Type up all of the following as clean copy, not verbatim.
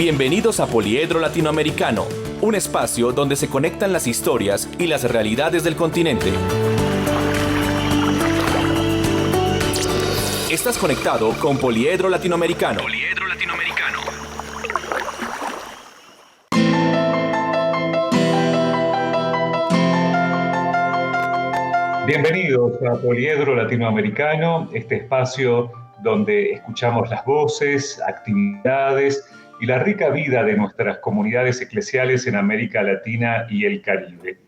Bienvenidos a Poliedro Latinoamericano, un espacio donde se conectan las historias y las realidades del continente. Estás conectado con Poliedro Latinoamericano. Poliedro Latinoamericano. Bienvenidos a Poliedro Latinoamericano, este espacio donde escuchamos las voces, actividades y la rica vida de nuestras comunidades eclesiales en América Latina y el Caribe.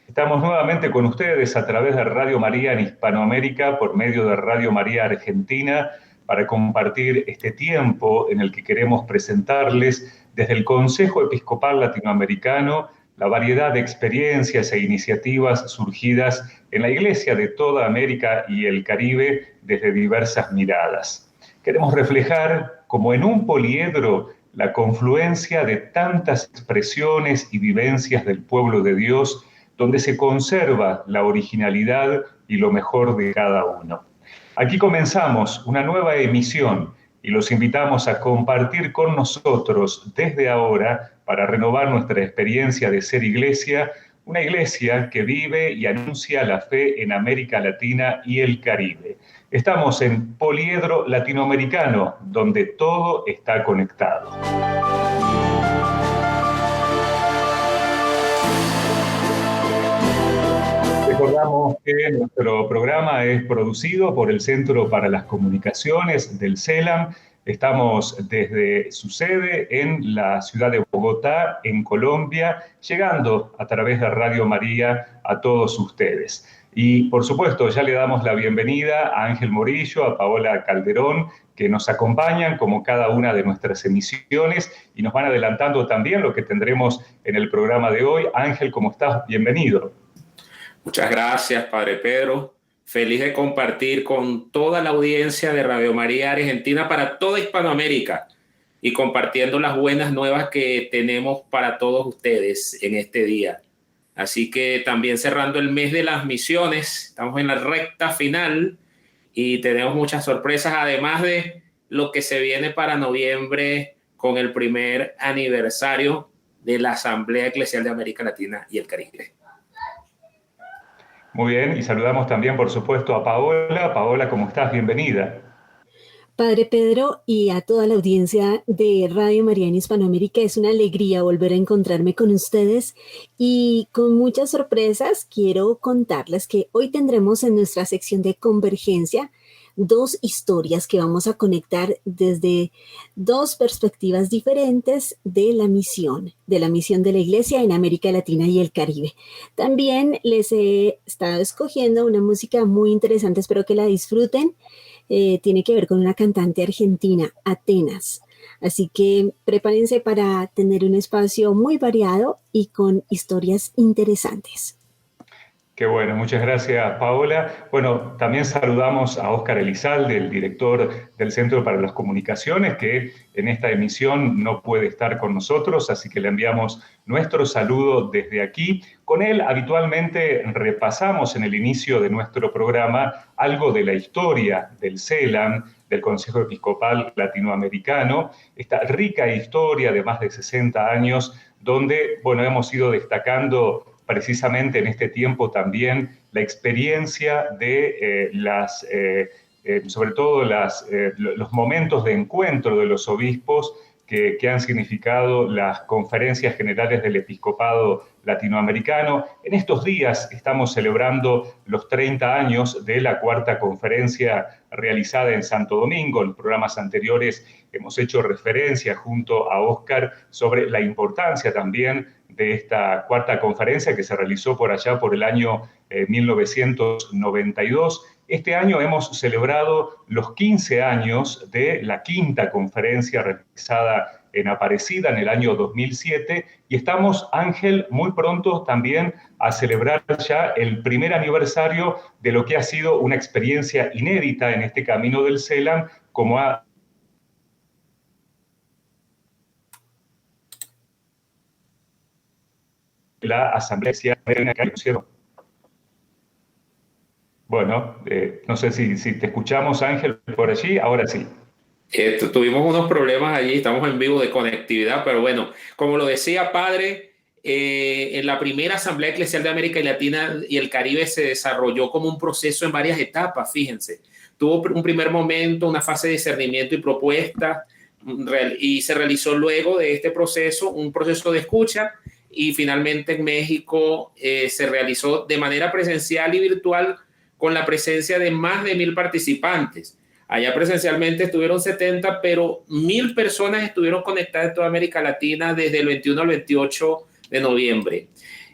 Estamos nuevamente con ustedes a través de Radio María en Hispanoamérica, por medio de Radio María Argentina, para compartir este tiempo en el que queremos presentarles desde el Consejo Episcopal Latinoamericano la variedad de experiencias e iniciativas surgidas en la Iglesia de toda América y el Caribe desde diversas miradas. Queremos reflejar, como en un poliedro, la confluencia de tantas expresiones y vivencias del pueblo de Dios, donde se conserva la originalidad y lo mejor de cada uno. Aquí comenzamos una nueva emisión y los invitamos a compartir con nosotros desde ahora para renovar nuestra experiencia de ser iglesia, una iglesia que vive y anuncia la fe en América Latina y el Caribe. Estamos en Poliedro Latinoamericano, donde todo está conectado. Recordamos que nuestro programa es producido por el Centro para las Comunicaciones del CELAM. Estamos desde su sede en la ciudad de Bogotá, en Colombia, llegando a través de Radio María a todos ustedes. Y, por supuesto, ya le damos la bienvenida a Ángel Morillo, a Paola Calderón, que nos acompañan como cada una de nuestras emisiones y nos van adelantando también lo que tendremos en el programa de hoy. Ángel, ¿cómo estás? Bienvenido. Muchas gracias, Padre Pedro. Feliz de compartir con toda la audiencia de Radio María Argentina para toda Hispanoamérica y compartiendo las buenas nuevas que tenemos para todos ustedes en este día. Así que también cerrando el mes de las misiones, estamos en la recta final y tenemos muchas sorpresas, además de lo que se viene para noviembre con el primer aniversario de la Asamblea Eclesial de América Latina y el Caribe. Muy bien, y saludamos también, por supuesto, a Paola. Paola, ¿cómo estás? Bienvenida. Padre Pedro y a toda la audiencia de Radio María en Hispanoamérica, es una alegría volver a encontrarme con ustedes y con muchas sorpresas quiero contarles que hoy tendremos en nuestra sección de Convergencia dos historias que vamos a conectar desde dos perspectivas diferentes de la misión de la Iglesia en América Latina y el Caribe. También les he estado escogiendo una música muy interesante, espero que la disfruten. Tiene que ver con una cantante argentina, Atenas. Así que prepárense para tener un espacio muy variado y con historias interesantes. Qué bueno, muchas gracias, Paola. Bueno, también saludamos a Óscar Elizalde, el director del Centro para las Comunicaciones, que en esta emisión no puede estar con nosotros, así que le enviamos nuestro saludo desde aquí. Con él habitualmente repasamos en el inicio de nuestro programa algo de la historia del CELAM, del Consejo Episcopal Latinoamericano, esta rica historia de más de 60 años, donde, bueno, hemos ido destacando precisamente en este tiempo también la experiencia de sobre todo los momentos de encuentro de los obispos que han significado las conferencias generales del episcopado latinoamericano. En estos días estamos celebrando los 30 años de la cuarta conferencia realizada en Santo Domingo. En los programas anteriores hemos hecho referencia junto a Óscar sobre la importancia también de esta cuarta conferencia que se realizó por allá por el año 1992. Este año hemos celebrado los 15 años de la quinta conferencia realizada en Aparecida en el año 2007 y estamos, Ángel, muy pronto también a celebrar ya el primer aniversario de lo que ha sido una experiencia inédita en este camino del CELAM, como ha la Asamblea Eclesial que hicieron. Bueno, no sé si te escuchamos, Ángel, por allí. Ahora sí. Tuvimos unos problemas allí, estamos en vivo de conectividad, pero bueno, como lo decía padre, en la primera Asamblea Eclesial de América Latina y el Caribe se desarrolló como un proceso en varias etapas, fíjense. Tuvo un primer momento, una fase de discernimiento y propuesta, y se realizó luego de este proceso un proceso de escucha, y finalmente en México se realizó de manera presencial y virtual con la presencia de más de 1,000 participantes. Allá presencialmente estuvieron 70, pero 1,000 personas estuvieron conectadas en toda América Latina desde el 21 al 28 de noviembre.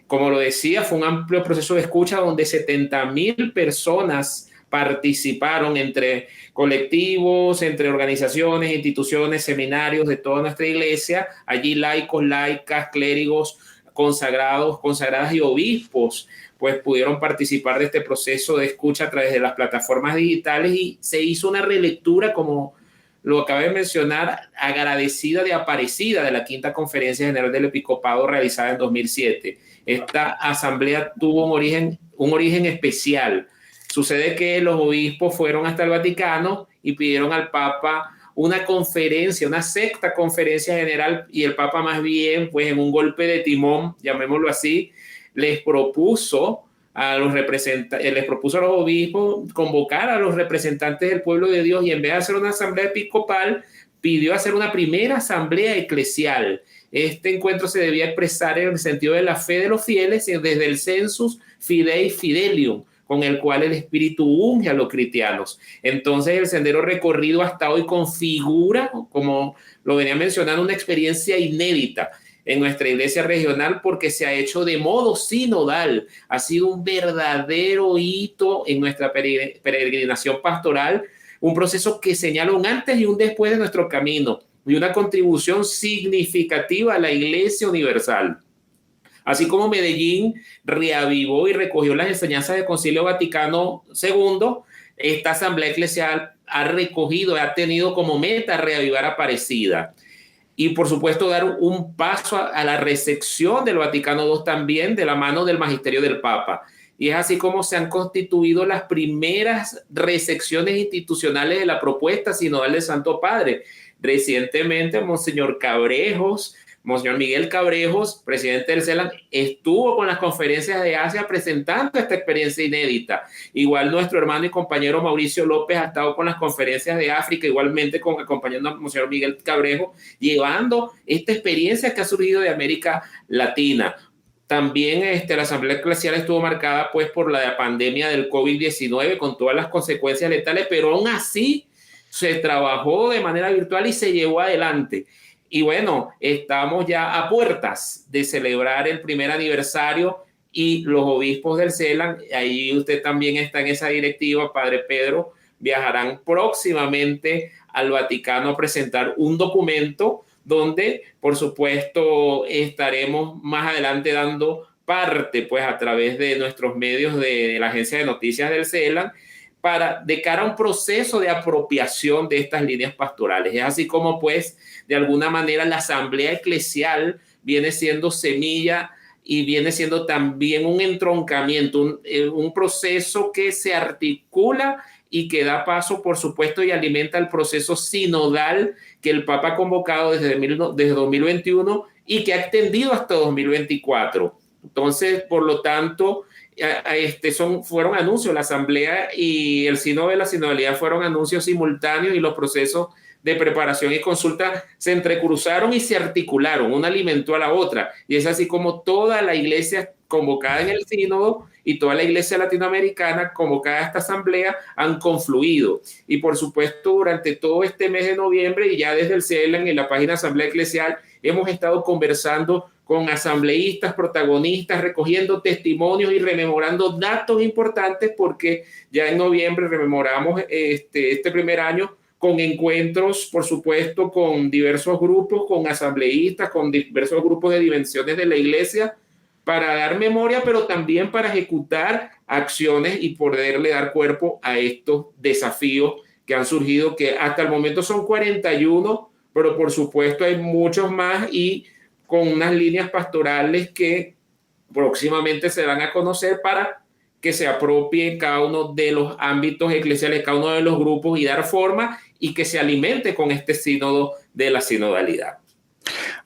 Como lo decía, fue un amplio proceso de escucha donde 70,000 personas participaron entre colectivos, entre organizaciones, instituciones, seminarios de toda nuestra iglesia, allí laicos, laicas, clérigos, consagrados, consagradas y obispos, pues pudieron participar de este proceso de escucha a través de las plataformas digitales, y se hizo una relectura, como lo acabé de mencionar, agradecida de Aparecida, de la Quinta Conferencia General del Episcopado realizada en 2007. Esta asamblea tuvo un origen especial. Sucede que los obispos fueron hasta el Vaticano y pidieron al Papa una conferencia, una sexta conferencia general, y el Papa más bien, pues en un golpe de timón, llamémoslo así, les propuso a los obispos convocar a los representantes del pueblo de Dios, y en vez de hacer una asamblea episcopal, pidió hacer una primera asamblea eclesial. Este encuentro se debía expresar en el sentido de la fe de los fieles desde el sensus fidei fidelium, con el cual el Espíritu unge a los cristianos. Entonces el sendero recorrido hasta hoy configura, como lo venía mencionando, una experiencia inédita en nuestra iglesia regional, porque se ha hecho de modo sinodal. Ha sido un verdadero hito en nuestra peregrinación pastoral, un proceso que señala un antes y un después de nuestro camino, y una contribución significativa a la Iglesia Universal. Así como Medellín reavivó y recogió las enseñanzas del Concilio Vaticano II, esta Asamblea Eclesial ha tenido como meta reavivar Aparecida. Y por supuesto dar un paso a la recepción del Vaticano II también, de la mano del magisterio del Papa. Y es así como se han constituido las primeras recepciones institucionales de la propuesta sinodal del Santo Padre. Recientemente, Monseñor Miguel Cabrejos, presidente del CELAN, estuvo con las conferencias de Asia presentando esta experiencia inédita. Igual nuestro hermano y compañero Mauricio López ha estado con las conferencias de África, igualmente acompañando a Monseñor Miguel Cabrejos, llevando esta experiencia que ha surgido de América Latina. También la Asamblea Eclesial estuvo marcada pues por la pandemia del COVID-19, con todas las consecuencias letales, pero aún así se trabajó de manera virtual y se llevó adelante. Y bueno, estamos ya a puertas de celebrar el primer aniversario, y los obispos del CELAN, ahí usted también está en esa directiva, Padre Pedro, viajarán próximamente al Vaticano a presentar un documento donde, por supuesto, estaremos más adelante dando parte, pues a través de nuestros medios de la agencia de noticias del CELAN, de cara a un proceso de apropiación de estas líneas pastorales. Es así como, pues, de alguna manera la asamblea eclesial viene siendo semilla y viene siendo también un entroncamiento, un proceso que se articula y que da paso, por supuesto, y alimenta el proceso sinodal que el Papa ha convocado desde 2021 y que ha extendido hasta 2024. Entonces, por lo tanto, fueron anuncios, la asamblea y el sínodo de la sinodalidad fueron anuncios simultáneos, y los procesos de preparación y consulta se entrecruzaron y se articularon, una alimentó a la otra, y es así como toda la iglesia convocada en el sínodo y toda la iglesia latinoamericana convocada a esta asamblea han confluido. Y por supuesto, durante todo este mes de noviembre, y ya desde el CELAN en la página Asamblea Eclesial, hemos estado conversando con asambleístas, protagonistas, recogiendo testimonios y rememorando datos importantes, porque ya en noviembre rememoramos este primer año con encuentros, por supuesto, con diversos grupos, con asambleístas, con diversos grupos de dimensiones de la iglesia, para dar memoria, pero también para ejecutar acciones y poderle dar cuerpo a estos desafíos que han surgido, que hasta el momento son 41, pero por supuesto hay muchos más, y con unas líneas pastorales que próximamente se van a conocer, para que se apropie en cada uno de los ámbitos eclesiales, cada uno de los grupos y dar forma y que se alimente con este sínodo de la sinodalidad.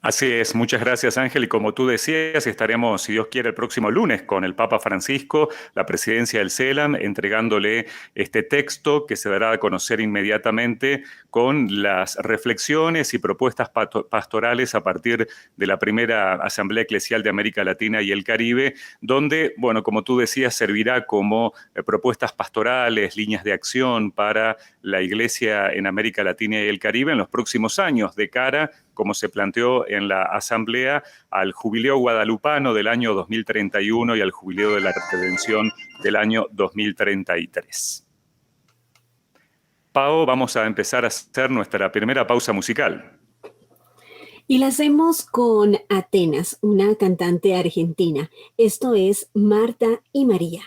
Así es, muchas gracias Ángel, y como tú decías, estaremos, si Dios quiere, el próximo lunes con el Papa Francisco, la presidencia del CELAM, entregándole este texto que se dará a conocer inmediatamente con las reflexiones y propuestas pastorales a partir de la primera Asamblea Eclesial de América Latina y el Caribe, donde, bueno, como tú decías, servirá como propuestas pastorales, líneas de acción para la Iglesia en América Latina y el Caribe en los próximos años, de cara, como se planteó en la Asamblea, al Jubileo Guadalupano del año 2031 y al Jubileo de la Redención del año 2033. Pao, vamos a empezar a hacer nuestra primera pausa musical. Y la hacemos con Atenas, una cantante argentina. Esto es Marta y María.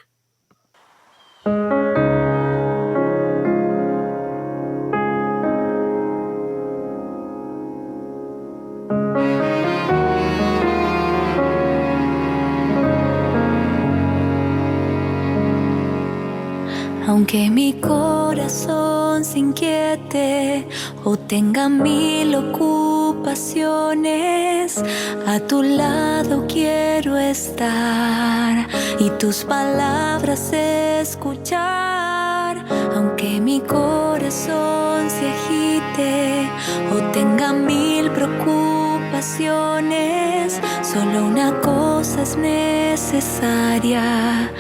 Aunque mi corazón se inquiete o tenga 1000 ocupaciones, a tu lado quiero estar y tus palabras escuchar. Aunque mi corazón se agite o tenga 1000 preocupaciones, solo una cosa es necesaria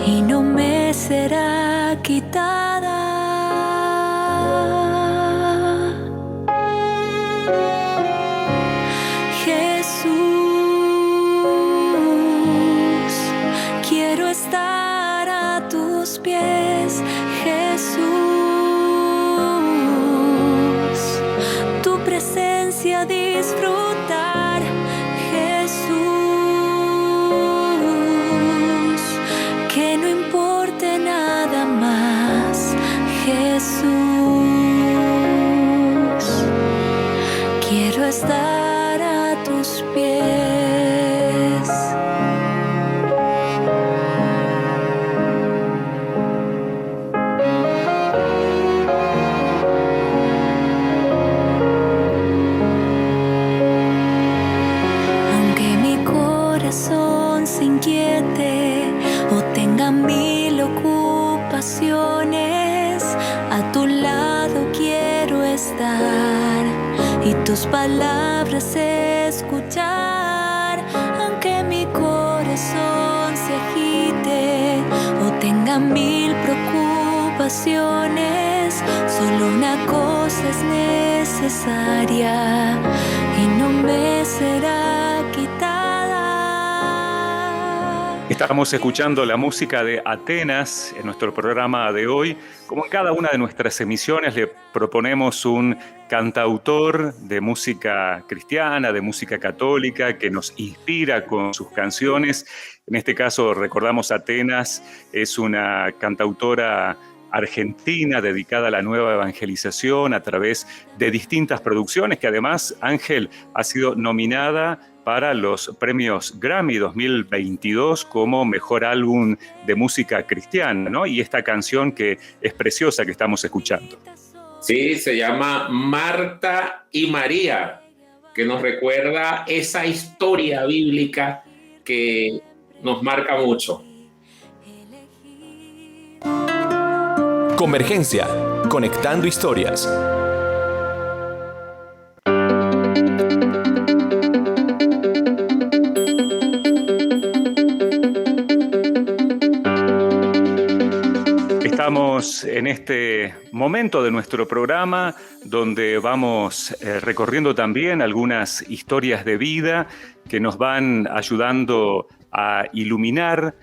y no me será quitada. Jesús, quiero estar a tus pies. Jesús, tu presencia disfrutar. Jesús, que no importe nada más. Jesús, quiero estar a tus pies. Aunque mi corazón se inquiete o tenga 1000 ocupaciones, a tu lado quiero estar y tus palabras escuchar. Aunque mi corazón se agite o tenga 1000 preocupaciones, solo una cosa es necesaria y no me será quitada. Estamos escuchando la música de Atenas en nuestro programa de hoy. Como en cada una de nuestras emisiones, le proponemos un cantautor de música cristiana, de música católica, que nos inspira con sus canciones. En este caso, recordamos Atenas, es una cantautora argentina dedicada a la nueva evangelización a través de distintas producciones, que además, Ángel, ha sido nominada para los premios Grammy 2022 como mejor álbum de música cristiana, ¿no? Y esta canción que es preciosa que estamos escuchando. Sí, se llama Marta y María, que nos recuerda esa historia bíblica que nos marca mucho. Convergencia, conectando historias. Estamos en este momento de nuestro programa donde vamos recorriendo también algunas historias de vida que nos van ayudando a iluminar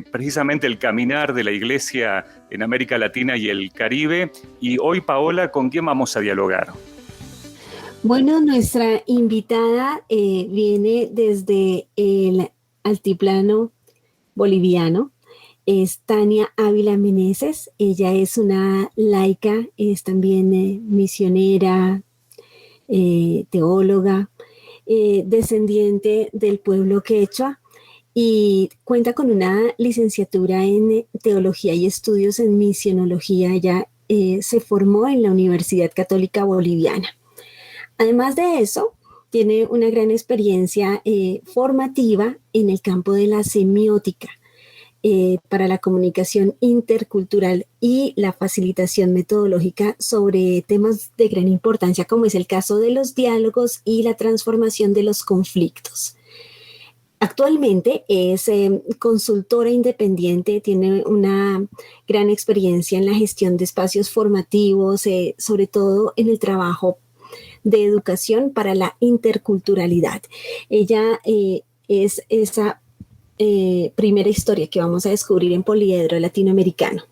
precisamente el caminar de la Iglesia en América Latina y el Caribe. Y hoy, Paola, ¿con quién vamos a dialogar? Bueno, nuestra invitada viene desde el altiplano boliviano. Es Tania Ávila Meneses. Ella es una laica, es también misionera, teóloga, descendiente del pueblo quechua. y cuenta con una licenciatura en Teología y Estudios en Misionología. Ella se formó en la Universidad Católica Boliviana. Además de eso, tiene una gran experiencia formativa en el campo de la semiótica para la comunicación intercultural y la facilitación metodológica sobre temas de gran importancia, como es el caso de los diálogos y la transformación de los conflictos. Actualmente es consultora independiente, tiene una gran experiencia en la gestión de espacios formativos, sobre todo en el trabajo de educación para la interculturalidad. Ella es esa primera historia que vamos a descubrir en Poliedro Latinoamericano.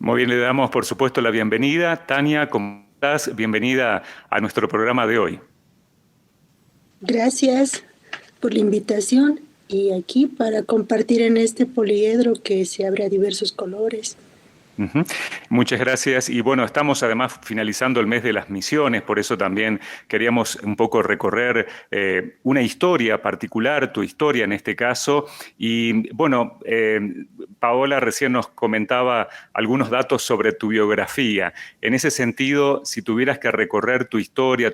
Muy bien, le damos por supuesto la bienvenida. Tania, ¿cómo estás? Bienvenida a nuestro programa de hoy. Gracias por la invitación y aquí para compartir en este poliedro que se abre a diversos colores. Muchas gracias. Y bueno, estamos además finalizando el mes de las misiones, por eso también queríamos un poco recorrer una historia particular, tu historia en este caso. Y bueno, Paola recién nos comentaba algunos datos sobre tu biografía. En ese sentido, si tuvieras que recorrer tu historia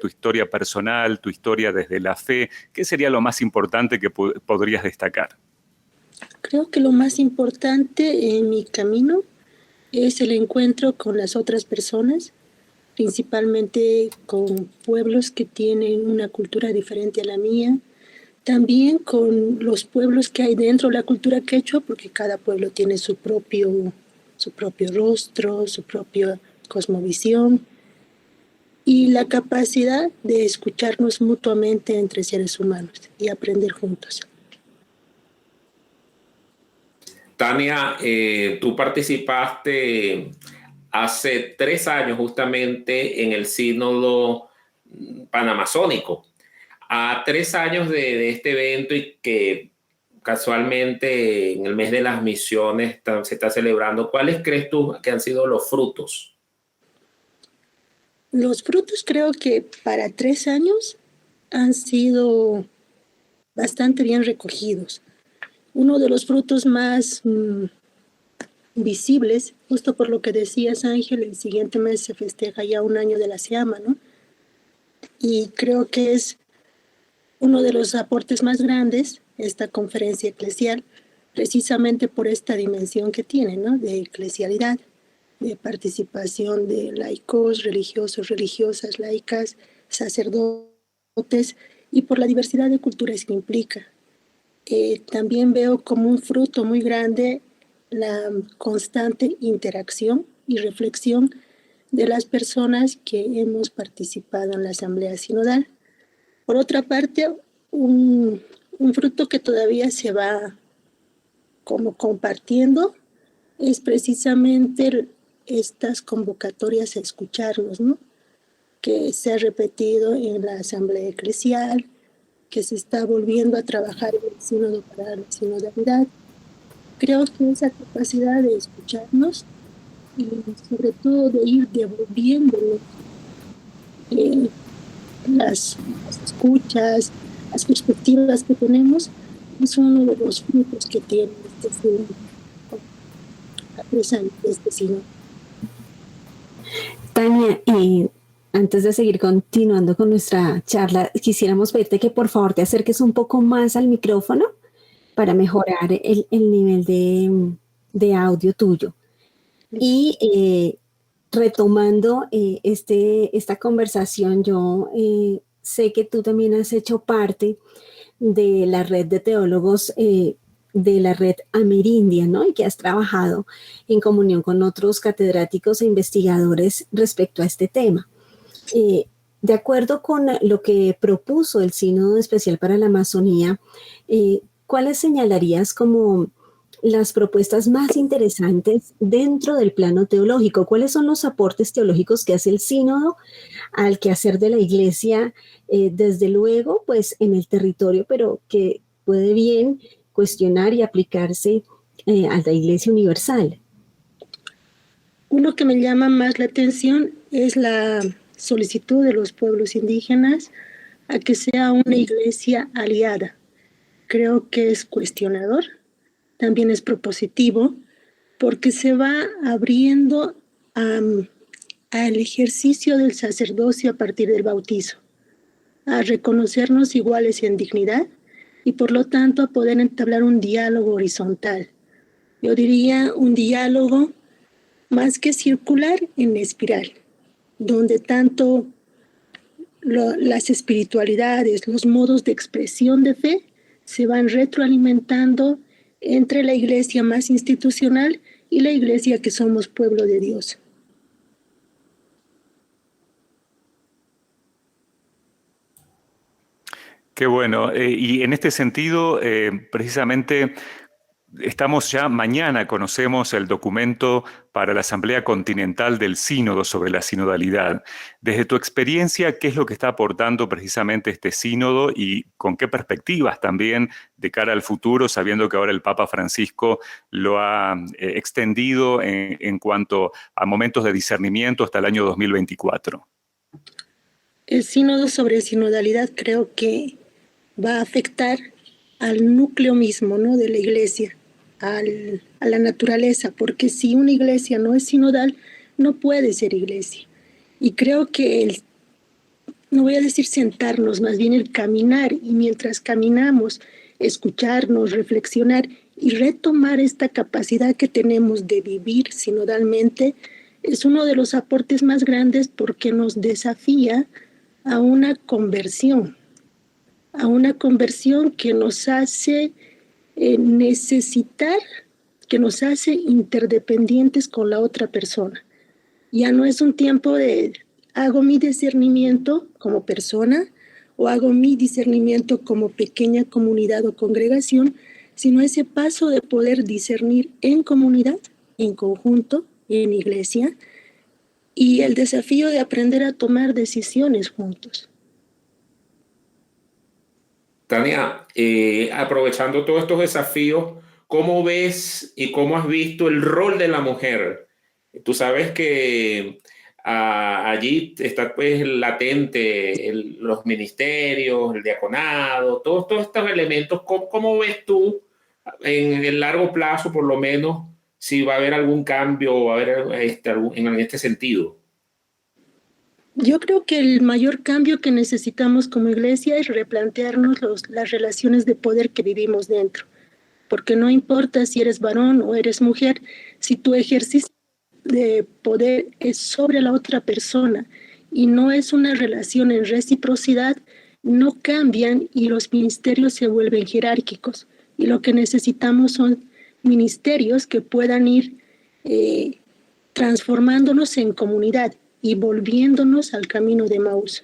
personal, tu historia desde la fe, ¿qué sería lo más importante que podrías destacar? Creo que lo más importante en mi camino es el encuentro con las otras personas, principalmente con pueblos que tienen una cultura diferente a la mía, también con los pueblos que hay dentro de la cultura quechua, porque cada pueblo tiene su propio rostro, su propia cosmovisión, y la capacidad de escucharnos mutuamente entre seres humanos y aprender juntos. Tania, tú participaste hace 3 años justamente en el sínodo panamazónico. A 3 años de este evento y que casualmente en el mes de las misiones se está celebrando, ¿cuáles crees tú que han sido los frutos? Los frutos creo que para 3 años han sido bastante bien recogidos. Uno de los frutos más visibles, justo por lo que decías, Ángel, el siguiente mes se festeja ya 1 año de la SEAMA, ¿no? Y creo que es uno de los aportes más grandes, esta conferencia eclesial, precisamente por esta dimensión que tiene, ¿no? De eclesialidad, de participación de laicos, religiosos, religiosas, laicas, sacerdotes, y por la diversidad de culturas que implica. También veo como un fruto muy grande la constante interacción y reflexión de las personas que hemos participado en la Asamblea Sinodal. Por otra parte, un fruto que todavía se va como compartiendo es precisamente estas convocatorias a escucharnos, ¿no? Que se ha repetido en la Asamblea Eclesial, que se está volviendo a trabajar en el sínodo para la sinodalidad. Creo que esa capacidad de escucharnos y sobre todo de ir devolviéndonos las escuchas, las perspectivas que tenemos, es uno de los frutos que tiene este sínodo, a 3 años de este sínodo. Tania, antes de seguir continuando con nuestra charla, quisiéramos pedirte que por favor te acerques un poco más al micrófono para mejorar el nivel de audio tuyo. Y retomando esta conversación, yo sé que tú también has hecho parte de la red de teólogos de la red Amerindia, ¿no? Y que has trabajado en comunión con otros catedráticos e investigadores respecto a este tema. De acuerdo con lo que propuso el Sínodo Especial para la Amazonía, ¿cuáles señalarías como las propuestas más interesantes dentro del plano teológico? ¿Cuáles son los aportes teológicos que hace el Sínodo al quehacer de la Iglesia, desde luego, pues en el territorio, pero que puede bien cuestionar y aplicarse a la Iglesia universal? Uno que me llama más la atención es la solicitud de los pueblos indígenas a que sea una iglesia aliada. creo que es cuestionador, también es propositivo, porque se va abriendo al ejercicio del sacerdocio a partir del bautizo, a reconocernos iguales en dignidad y por lo tanto a poder entablar un diálogo horizontal. Yo diría un diálogo más que circular, en espiral, donde tanto las espiritualidades, los modos de expresión de fe se van retroalimentando entre la iglesia más institucional y la iglesia que somos pueblo de Dios. Qué bueno. Y en este sentido, precisamente, estamos ya mañana, conocemos el documento para la Asamblea Continental del Sínodo sobre la sinodalidad. Desde tu experiencia, ¿qué es lo que está aportando precisamente este sínodo y con qué perspectivas también de cara al futuro, sabiendo que ahora el Papa Francisco lo ha extendido en cuanto a momentos de discernimiento hasta el año 2024? El sínodo sobre sinodalidad creo que va a afectar al núcleo mismo, ¿no?, de la iglesia, a la naturaleza, porque si una iglesia no es sinodal, no puede ser iglesia. Y creo que no voy a decir sentarnos, más bien el caminar, y mientras caminamos, escucharnos, reflexionar y retomar esta capacidad que tenemos de vivir sinodalmente, es uno de los aportes más grandes porque nos desafía a una conversión que nos hace necesitar, que nos hace interdependientes con la otra persona. Ya no es un tiempo de hago mi discernimiento como persona o hago mi discernimiento como pequeña comunidad o congregación, sino ese paso de poder discernir en comunidad, en conjunto, en iglesia, y el desafío de aprender a tomar decisiones juntos. Tania, aprovechando todos estos desafíos, ¿cómo ves y cómo has visto el rol de la mujer? Tú sabes que allí está pues latente los ministerios, el diaconado, todos estos elementos. ¿Cómo ves tú en el largo plazo, por lo menos, si va a haber algún cambio o va a haber en este sentido? Yo creo que el mayor cambio que necesitamos como iglesia es replantearnos las relaciones de poder que vivimos dentro, porque no importa si eres varón o eres mujer, si tu ejercicio de poder es sobre la otra persona y no es una relación en reciprocidad, no cambian y los ministerios se vuelven jerárquicos. Y lo que necesitamos son ministerios que puedan ir transformándonos en comunidad y volviéndonos al camino de Maús.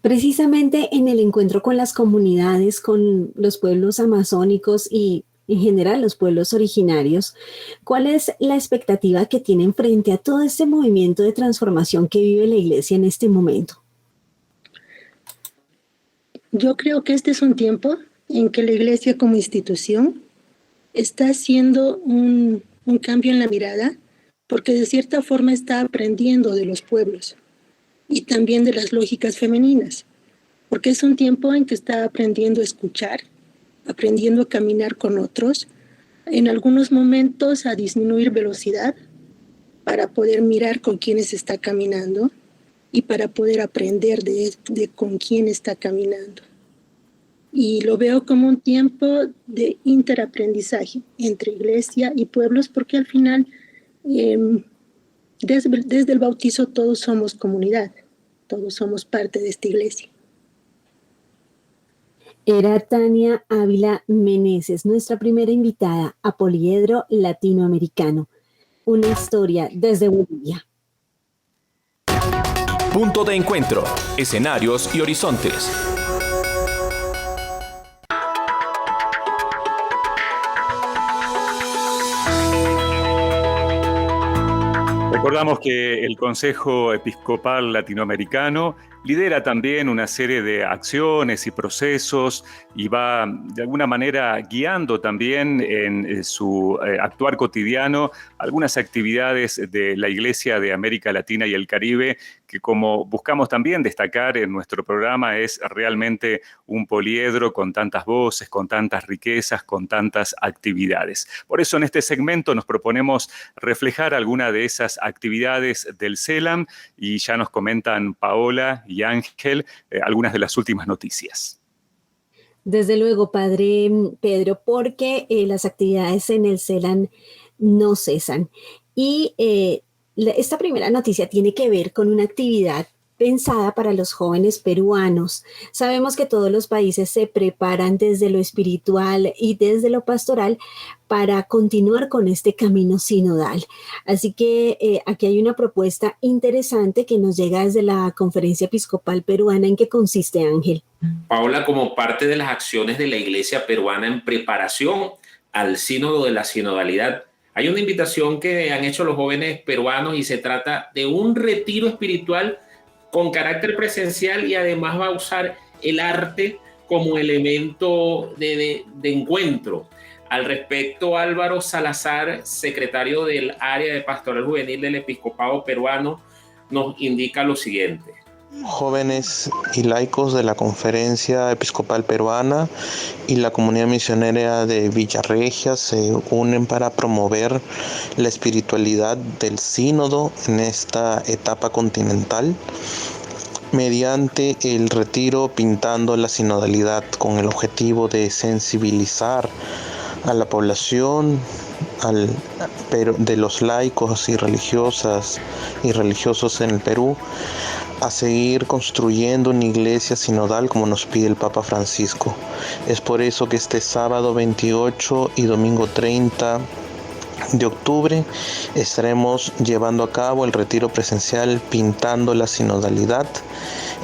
Precisamente en el encuentro con las comunidades, con los pueblos amazónicos y en general los pueblos originarios, ¿cuál es la expectativa que tienen frente a todo este movimiento de transformación que vive la iglesia en este momento? Yo creo que este es un tiempo en que la iglesia como institución está haciendo un cambio en la mirada, porque de cierta forma está aprendiendo de los pueblos y también de las lógicas femeninas, porque es un tiempo en que está aprendiendo a escuchar, aprendiendo a caminar con otros, en algunos momentos a disminuir velocidad para poder mirar con quiénes está caminando y para poder aprender de con quién está caminando. Y lo veo como un tiempo de interaprendizaje entre iglesia y pueblos, porque al final desde el bautizo todos somos comunidad, todos somos parte de esta iglesia. Era Tania Ávila Meneses, nuestra primera invitada a Poliedro Latinoamericano. Una historia desde Bolivia. Punto de encuentro, escenarios y horizontes. Recordamos que el Consejo Episcopal Latinoamericano lidera también una serie de acciones y procesos y va de alguna manera guiando también en su actuar cotidiano algunas actividades de la Iglesia de América Latina y el Caribe, que como buscamos también destacar en nuestro programa es realmente un poliedro con tantas voces, con tantas riquezas, con tantas actividades. Por eso en este segmento nos proponemos reflejar alguna de esas actividades del CELAM y ya nos comentan Paola y Ángel algunas de las últimas noticias. Desde luego, Padre Pedro, porque las actividades en el CELAM no cesan. Y esta primera noticia tiene que ver con una actividad pensada para los jóvenes peruanos. Sabemos que todos los países se preparan desde lo espiritual y desde lo pastoral para continuar con este camino sinodal. Así que aquí hay una propuesta interesante que nos llega desde la Conferencia Episcopal Peruana. ¿En qué consiste, Ángel? Paola, como parte de las acciones de la Iglesia peruana en preparación al sínodo de la sinodalidad, hay una invitación que han hecho los jóvenes peruanos y se trata de un retiro espiritual con carácter presencial y además va a usar el arte como elemento de encuentro. Al respecto, Álvaro Salazar, secretario del área de Pastoral Juvenil del Episcopado Peruano, nos indica lo siguiente. Jóvenes y laicos de la Conferencia Episcopal Peruana y la Comunidad Misionera de Villarregia se unen para promover la espiritualidad del sínodo en esta etapa continental mediante el retiro Pintando la Sinodalidad, con el objetivo de sensibilizar a la población de los laicos y religiosas y religiosos en el Perú a seguir construyendo una iglesia sinodal como nos pide el Papa Francisco. Es por eso que este sábado 28 y domingo 30 de octubre estaremos llevando a cabo el retiro presencial Pintando la Sinodalidad,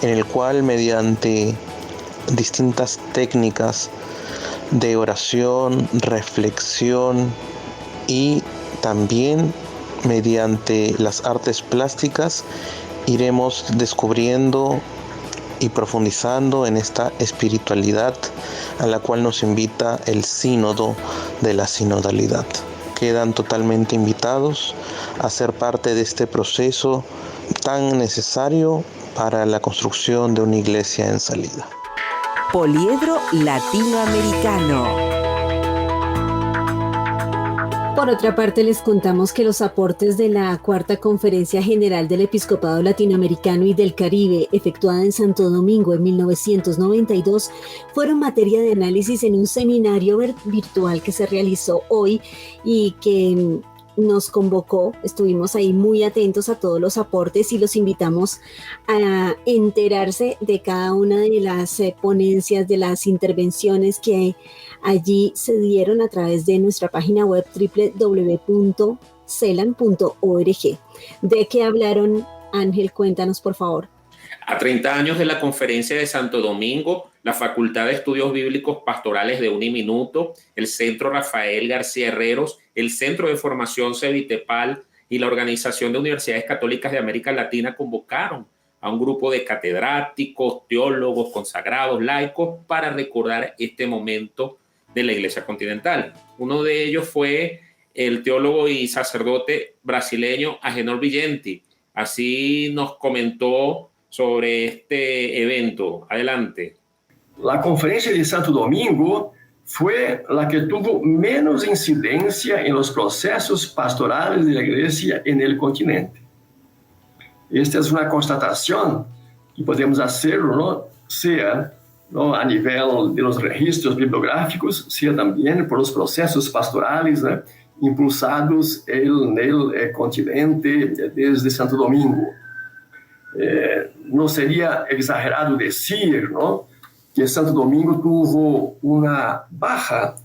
en el cual mediante distintas técnicas de oración, reflexión y también mediante las artes plásticas iremos descubriendo y profundizando en esta espiritualidad a la cual nos invita el sínodo de la sinodalidad. Quedan totalmente invitados a ser parte de este proceso tan necesario para la construcción de una iglesia en salida. Poliedro Latinoamericano. Por otra parte, les contamos que los aportes de la Cuarta Conferencia General del Episcopado Latinoamericano y del Caribe, efectuada en Santo Domingo en 1992, fueron materia de análisis en un seminario virtual que se realizó hoy y que nos convocó. Estuvimos ahí muy atentos a todos los aportes y los invitamos a enterarse de cada una de las ponencias, de las intervenciones que allí se dieron a través de nuestra página web www.celam.org. ¿De qué hablaron, Ángel? Cuéntanos, por favor. A 30 años de la Conferencia de Santo Domingo, la Facultad de Estudios Bíblicos Pastorales de Uniminuto, el Centro Rafael García Herreros, el Centro de Formación Cevitepal y la Organización de Universidades Católicas de América Latina convocaron a un grupo de catedráticos, teólogos, consagrados, laicos, para recordar este momento de la Iglesia Continental. Uno de ellos fue el teólogo y sacerdote brasileño Agenor Villenti. Así nos comentó sobre este evento. Adelante. La Conferencia de Santo Domingo fue la que tuvo menos incidencia en los procesos pastorales de la Iglesia en el continente. Esta es una constatación que podemos hacerlo, ¿no? Sea, ¿no?, a nivel de los registros bibliográficos, sea también por los procesos pastorales, ¿no?, impulsados en el continente desde Santo Domingo. No sería exagerado decir, ¿no?, que Santo Domingo tuvo una baja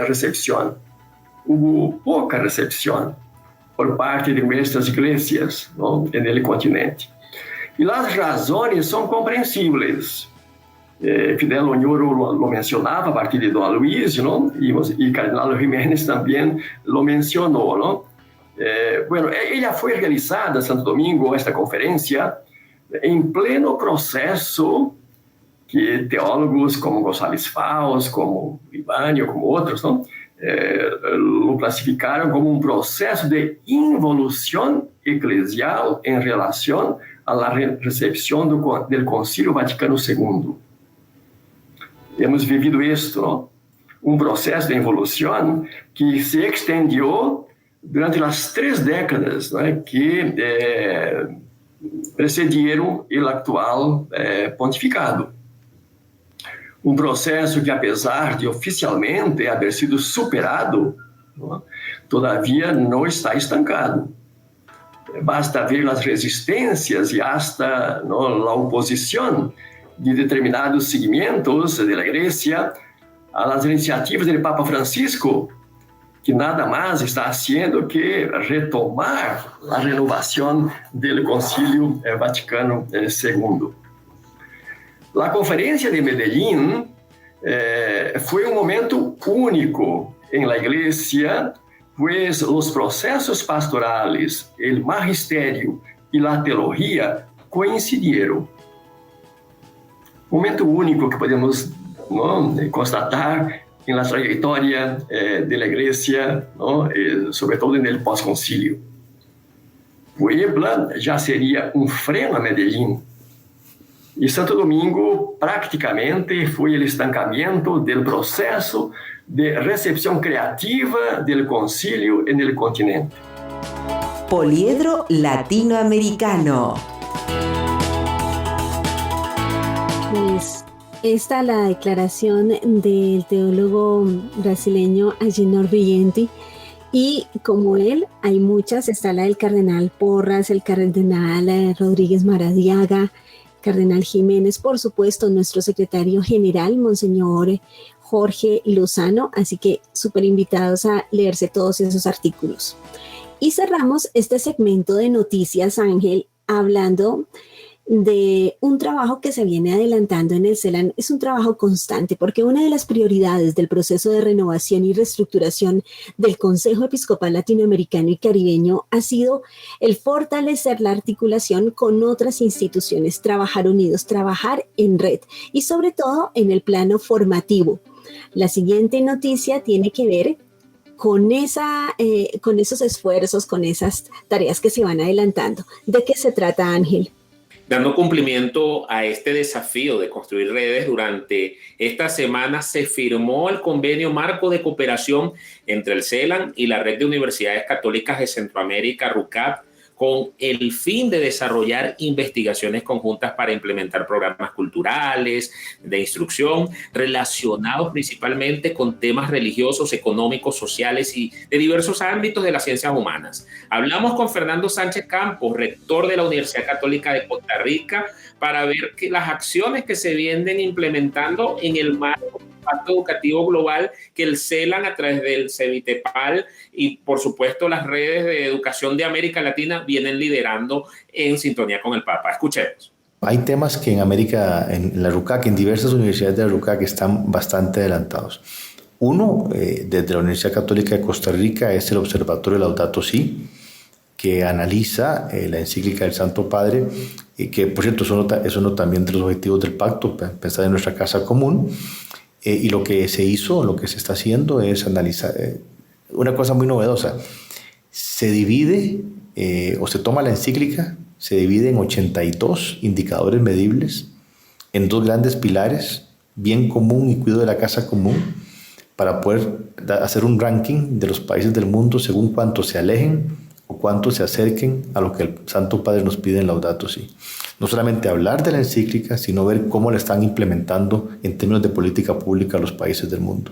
recepción, hubo poca recepción por parte de nuestras iglesias, ¿no?, en el continente. Y las razones son comprensibles. Fidel Oñoro lo mencionaba a partir de Don Luis, ¿no?, y Cardenal Jiménez también lo mencionó, ¿no? Bueno, ella fue realizada, Santo Domingo, esta conferencia, em pleno processo que teólogos como Gonçalves Faus, como Libânio, como outros, não? Lo classificaram como um processo de involução eclesial em relação à recepção do Concílio Vaticano II. Hemos vivido isto, não? Um processo de evolução que se extendiu durante as 3 décadas, né, que precederam o atual pontificado. Um processo que, apesar de oficialmente haver sido superado, não, todavia não está estancado. Basta ver as resistências e hasta a oposição de determinados segmentos da Igreja às iniciativas do Papa Francisco, que nada mais está haciendo que retomar a renovação do Concílio Vaticano II. A Conferência de Medellín foi um momento único em la Igreja, pois os processos pastorales, o magistério e a teologia coincidiram. Momento único que podemos constatar na trajetória da Igreja, sobretudo no pós-concílio. Puebla já seria um freno a Medellín. E Santo Domingo praticamente foi o estancamento do processo de recepção criativa do concílio no continente. Poliedro Latinoamericano. Pues esta la declaración del teólogo brasileño Agenor Villenti, y como él hay muchas, está la del cardenal Porras, el cardenal Rodríguez Maradiaga, cardenal Jiménez, por supuesto, nuestro secretario general, Monseñor Jorge Lozano, así que súper invitados a leerse todos esos artículos. Y cerramos este segmento de noticias, Ángel, hablando de un trabajo que se viene adelantando en el CELAM. Es un trabajo constante porque una de las prioridades del proceso de renovación y reestructuración del Consejo Episcopal Latinoamericano y Caribeño ha sido el fortalecer la articulación con otras instituciones, trabajar unidos, trabajar en red y sobre todo en el plano formativo. La siguiente noticia tiene que ver con esos esfuerzos, con esas tareas que se van adelantando. ¿De qué se trata, Ángel? Dando cumplimiento a este desafío de construir redes, durante esta semana se firmó el convenio marco de cooperación entre el CELAM y la Red de Universidades Católicas de Centroamérica, RUCAP, con el fin de desarrollar investigaciones conjuntas para implementar programas culturales, de instrucción, relacionados principalmente con temas religiosos, económicos, sociales y de diversos ámbitos de las ciencias humanas. Hablamos con Fernando Sánchez Campos, rector de la Universidad Católica de Costa Rica, para ver que las acciones que se vienen implementando en el marco del Pacto Educativo Global que el CELAM a través del CEVITEPAL y por supuesto las redes de educación de América Latina vienen liderando en sintonía con el Papa. Escuchemos. Hay temas que en América, en la RUCAC, en diversas universidades de la RUCAC están bastante adelantados. Uno, desde la Universidad Católica de Costa Rica, es el Observatorio Laudato Si, que analiza la encíclica del Santo Padre, que por cierto es uno también de los objetivos del pacto, pensar en nuestra casa común. Y lo que se hizo, lo que se está haciendo es analizar una cosa muy novedosa. Se divide o se toma la encíclica, se divide en 82 indicadores medibles, en 2 grandes pilares, bien común y cuidado de la casa común, para poder hacer un ranking de los países del mundo según cuánto se alejen o cuánto se acerquen a lo que el Santo Padre nos pide en Laudato Si. No solamente hablar de la encíclica, sino ver cómo la están implementando en términos de política pública a los países del mundo.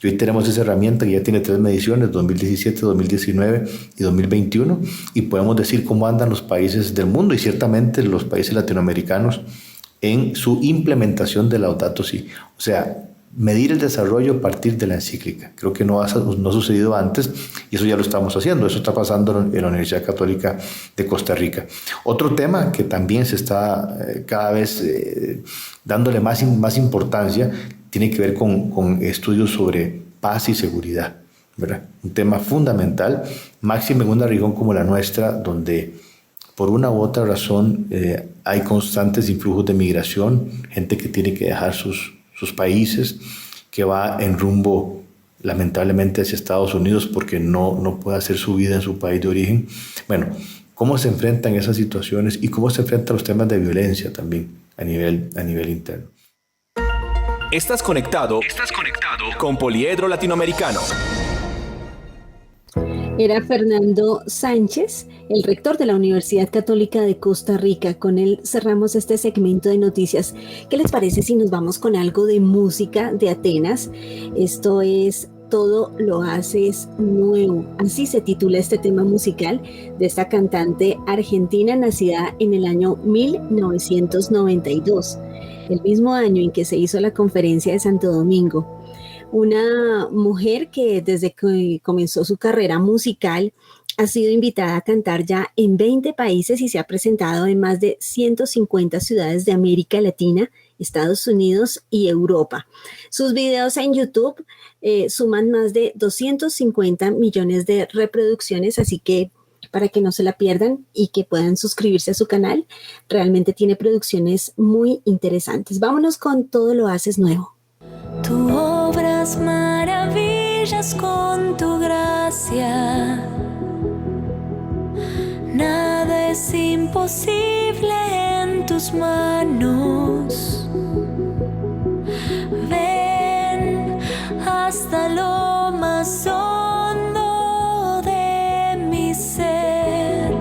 Y hoy tenemos esa herramienta que ya tiene 3 mediciones, 2017, 2019 y 2021, y podemos decir cómo andan los países del mundo y ciertamente los países latinoamericanos en su implementación de Laudato Si. O sea, medir el desarrollo a partir de la encíclica. Creo que no ha sucedido antes y eso ya lo estamos haciendo. Eso está pasando en la Universidad Católica de Costa Rica. Otro tema que también se está cada vez dándole más importancia tiene que ver con estudios sobre paz y seguridad, ¿verdad? Un tema fundamental, máximo en una región como la nuestra, donde por una u otra razón hay constantes influjos de migración, gente que tiene que dejar sus países, que va en rumbo lamentablemente hacia Estados Unidos porque no puede hacer su vida en su país de origen. Bueno, ¿cómo se enfrentan esas situaciones y cómo se enfrentan los temas de violencia también a nivel interno? Estás conectado con Poliedro Latinoamericano. Era Fernando Sánchez, el rector de la Universidad Católica de Costa Rica. Con él cerramos este segmento de noticias. ¿Qué les parece si nos vamos con algo de música de Atenas? Esto es Todo lo haces nuevo. Así se titula este tema musical de esta cantante argentina nacida en el año 1992, el mismo año en que se hizo la conferencia de Santo Domingo. Una mujer que desde que comenzó su carrera musical ha sido invitada a cantar ya en 20 países y se ha presentado en más de 150 ciudades de América Latina, Estados Unidos y Europa. Sus videos en YouTube suman más de 250 millones de reproducciones, así que para que no se la pierdan y que puedan suscribirse a su canal, realmente tiene producciones muy interesantes. Vámonos con Todo lo haces nuevo. Tú obras maravillas con tu gracia, nada es imposible en tus manos. Ven hasta lo más hondo de mi ser.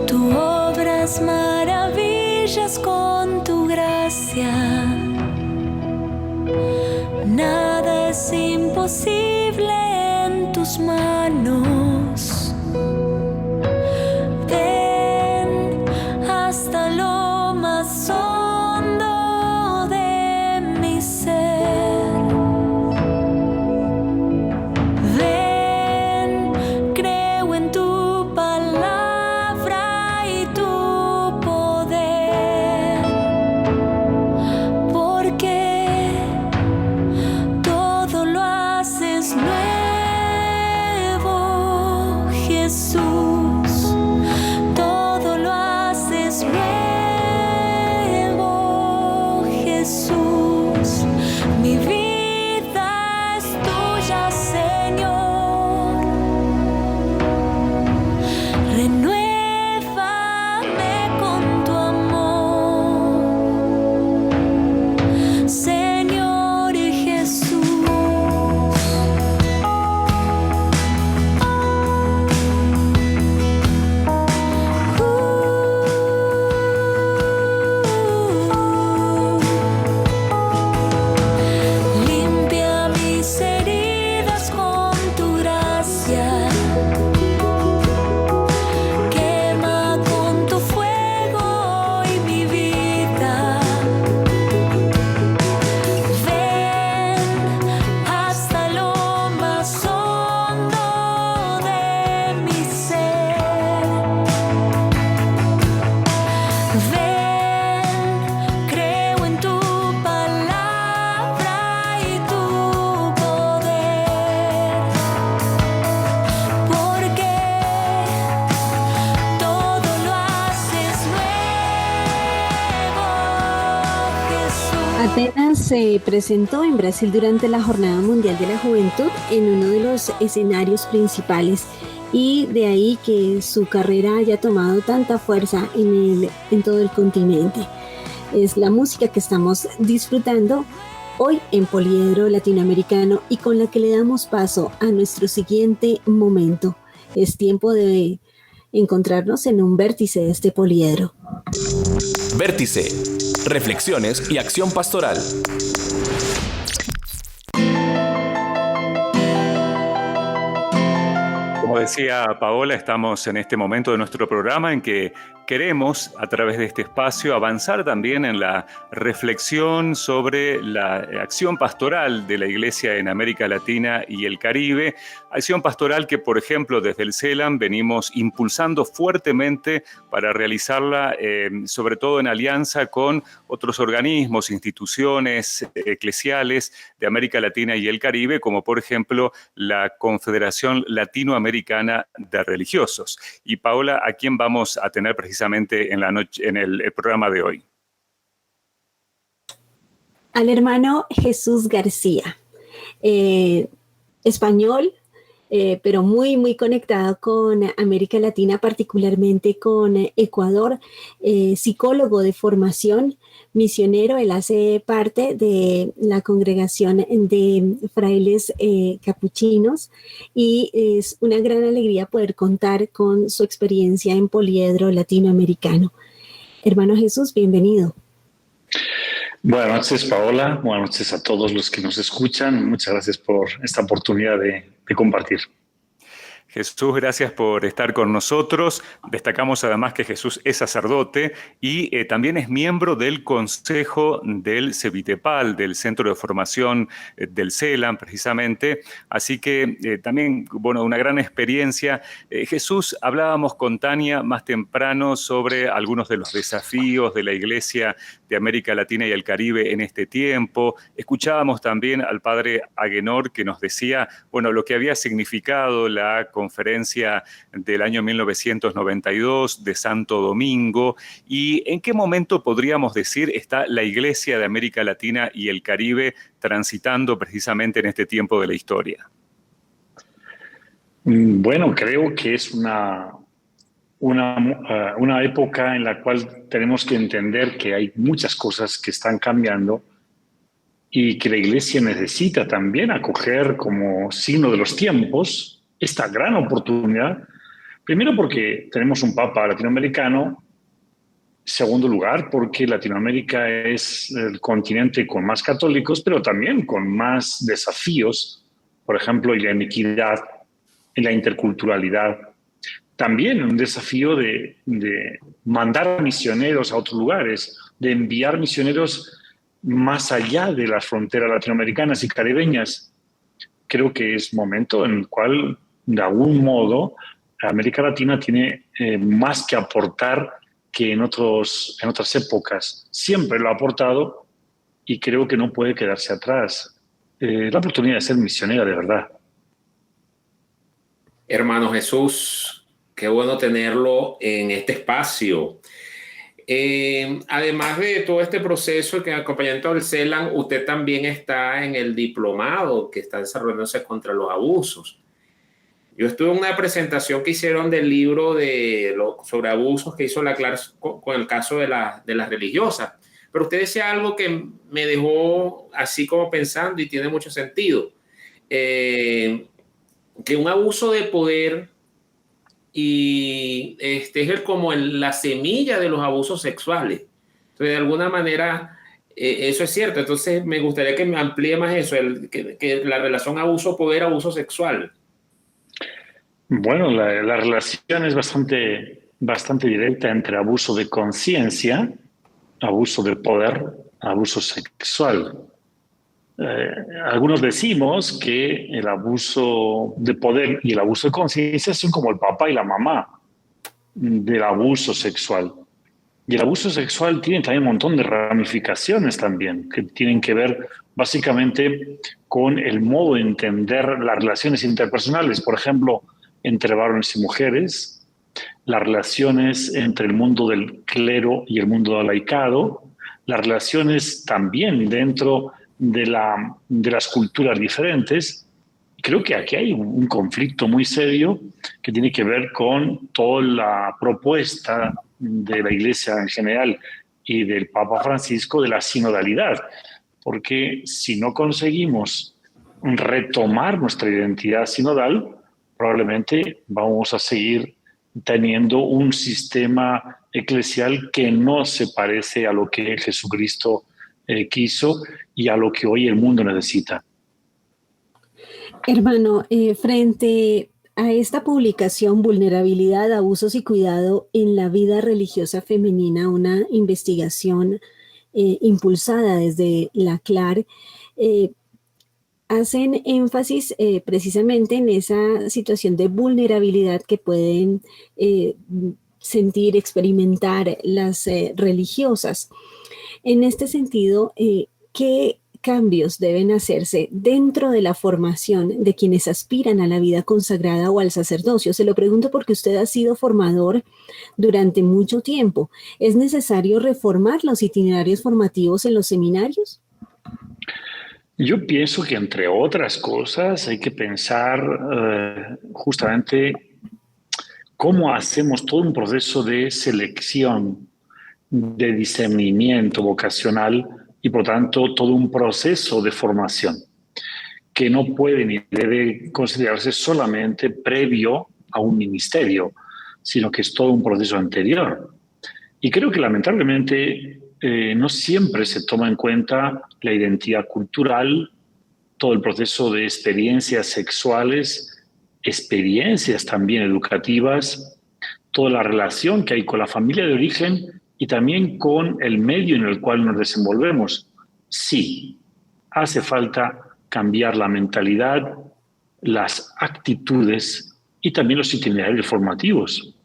Tú obras maravillas con tu gracia, nada es imposible en tus manos. Ven hasta lo más hondo de mi ser. Ven, creo en tu palabra y tu poder, porque todo lo haces nuevo, Jesús. Todo lo haces nuevo, Jesús. Mi vida es tuya, Señor. Renuévame con tu amor, Señor y Jesús. Limpia mis heridas con tu gracia, quema con tu fuego y mi vida. Ven hasta lo más hondo de mi ser. Ven, creo en tu palabra y tu poder, porque todo lo haces nuevo, Jesús. Atenas se presentó en Brasil durante la Jornada Mundial de la Juventud en uno de los escenarios principales, y de ahí que su carrera haya tomado tanta fuerza en todo el continente. Es la música que estamos disfrutando hoy en Poliedro Latinoamericano y con la que le damos paso a nuestro siguiente momento. Es tiempo de encontrarnos en un vértice de este poliedro. Vértice, reflexiones y acción pastoral. Como decía Paola, estamos en este momento de nuestro programa en que queremos, a través de este espacio, avanzar también en la reflexión sobre la acción pastoral de la Iglesia en América Latina y el Caribe, acción pastoral que, por ejemplo, desde el CELAM venimos impulsando fuertemente para realizarla, sobre todo en alianza con otros organismos, instituciones eclesiales de América Latina y el Caribe, como por ejemplo la Confederación Latinoamericana de Religiosos. Y Paola, ¿a quién vamos a tener precisamente en la noche, en el programa de hoy? Al hermano Jesús García, español, pero muy conectado con América Latina, particularmente con Ecuador, psicólogo de formación, misionero. Él hace parte de la congregación de frailes capuchinos y es una gran alegría poder contar con su experiencia en Poliedro Latinoamericano. Hermano Jesús, bienvenido. Buenas noches, Paola. Buenas noches a todos los que nos escuchan. Muchas gracias por esta oportunidad de compartir. Jesús, gracias por estar con nosotros. Destacamos además que Jesús es sacerdote y también es miembro del Consejo del CEVITEPAL, del Centro de Formación del CELAM, precisamente. Así que también, bueno, una gran experiencia. Jesús, hablábamos con Tania más temprano sobre algunos de los desafíos de la Iglesia de América Latina y el Caribe en este tiempo. Escuchábamos también al padre Aguenor que nos decía, bueno, lo que había significado la conferencia del año 1992 de Santo Domingo y en qué momento podríamos decir está la Iglesia de América Latina y el Caribe transitando precisamente en este tiempo de la historia. Bueno, creo que es una época en la cual tenemos que entender que hay muchas cosas que están cambiando y que la Iglesia necesita también acoger como signo de los tiempos esta gran oportunidad, primero porque tenemos un Papa latinoamericano, segundo lugar porque Latinoamérica es el continente con más católicos, pero también con más desafíos, por ejemplo, en la inequidad, en la interculturalidad. También un desafío de mandar misioneros a otros lugares, de enviar misioneros más allá de las fronteras latinoamericanas y caribeñas. Creo que es momento en el cual, de algún modo, América Latina tiene más que aportar que en otras épocas. Siempre lo ha aportado y creo que no puede quedarse atrás. La oportunidad de ser misionera, de verdad. Hermano Jesús, qué bueno tenerlo en este espacio. Además de todo este proceso que acompañamiento del CELAM, usted también está en el diplomado que está desarrollándose contra los abusos. Yo estuve en una presentación que hicieron del libro sobre abusos que hizo la clase con el caso de las religiosas. Pero usted decía algo que me dejó así como pensando y tiene mucho sentido. Que un abuso de poder y es como la semilla de los abusos sexuales. Entonces, de alguna manera, eso es cierto. Entonces, me gustaría que me amplíe más eso, que la relación abuso-poder, abuso sexual. Bueno, la relación es bastante directa entre abuso de conciencia, abuso de poder, abuso sexual. Algunos decimos que el abuso de poder y el abuso de conciencia son como el papá y la mamá del abuso sexual. Y el abuso sexual tiene también un montón de ramificaciones también, que tienen que ver básicamente con el modo de entender las relaciones interpersonales, por ejemplo, entre varones y mujeres, las relaciones entre el mundo del clero y el mundo del laicado, las relaciones también dentro de las culturas diferentes. Creo que aquí hay un conflicto muy serio que tiene que ver con toda la propuesta de la Iglesia en general y del Papa Francisco de la sinodalidad, porque si no conseguimos retomar nuestra identidad sinodal, probablemente vamos a seguir teniendo un sistema eclesial que no se parece a lo que Jesucristo quiso y a lo que hoy el mundo necesita. Hermano, frente a esta publicación, Vulnerabilidad, Abusos y Cuidado en la Vida Religiosa Femenina, una investigación impulsada desde la CLAR, hacen énfasis precisamente en esa situación de vulnerabilidad que pueden sentir, experimentar las religiosas. En este sentido, ¿qué cambios deben hacerse dentro de la formación de quienes aspiran a la vida consagrada o al sacerdocio? Se lo pregunto porque usted ha sido formador durante mucho tiempo. ¿Es necesario reformar los itinerarios formativos en los seminarios? Yo pienso que, entre otras cosas, hay que pensar justamente cómo hacemos todo un proceso de selección, de discernimiento vocacional y, por tanto, todo un proceso de formación que no puede ni debe considerarse solamente previo a un ministerio, sino que es todo un proceso anterior. Y creo que, lamentablemente, no siempre se toma en cuenta la identidad cultural, todo el proceso de experiencias sexuales, experiencias también educativas, toda la relación que hay con la familia de origen y también con el medio en el cual nos desenvolvemos. Sí, hace falta cambiar la mentalidad, las actitudes y también los itinerarios formativos.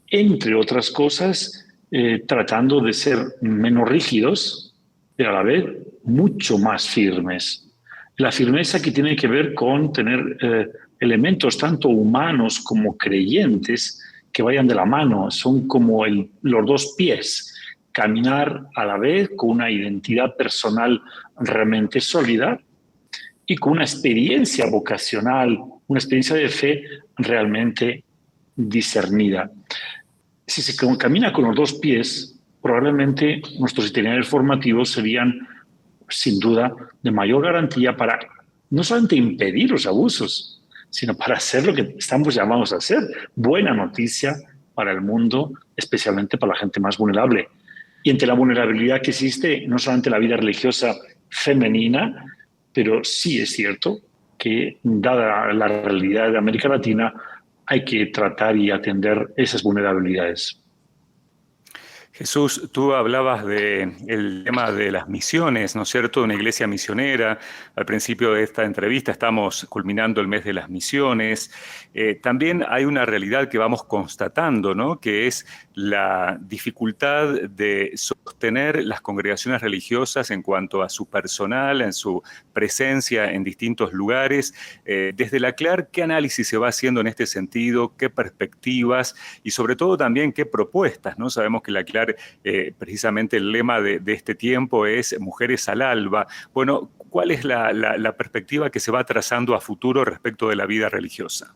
Entre otras cosas, tratando de ser menos rígidos, pero a la vez mucho más firmes. La firmeza que tiene que ver con tener elementos tanto humanos como creyentes que vayan de la mano, son como los dos pies, caminar a la vez con una identidad personal realmente sólida y con una experiencia vocacional, una experiencia de fe realmente discernida. Si se camina con los dos pies, probablemente nuestros itinerarios formativos serían, sin duda, de mayor garantía para no solamente impedir los abusos, sino para hacer lo que estamos llamados a hacer. Buena noticia para el mundo, especialmente para la gente más vulnerable. Y entre la vulnerabilidad que existe, no solamente la vida religiosa femenina, pero sí es cierto que, dada la realidad de América Latina, hay que tratar y atender esas vulnerabilidades. Jesús, tú hablabas del tema de las misiones, ¿no es cierto? Una iglesia misionera. Al principio de esta entrevista estamos culminando el mes de las misiones. También hay una realidad que vamos constatando, ¿no? Que es la dificultad de sostener las congregaciones religiosas en cuanto a su personal, en su presencia en distintos lugares. Desde la CLAR, ¿qué análisis se va haciendo en este sentido? ¿Qué perspectivas? Y sobre todo también, ¿qué propuestas? ¿No? Sabemos que la CLAR, precisamente el lema de este tiempo es Mujeres al Alba. Bueno, ¿cuál es la perspectiva que se va trazando a futuro respecto de la vida religiosa?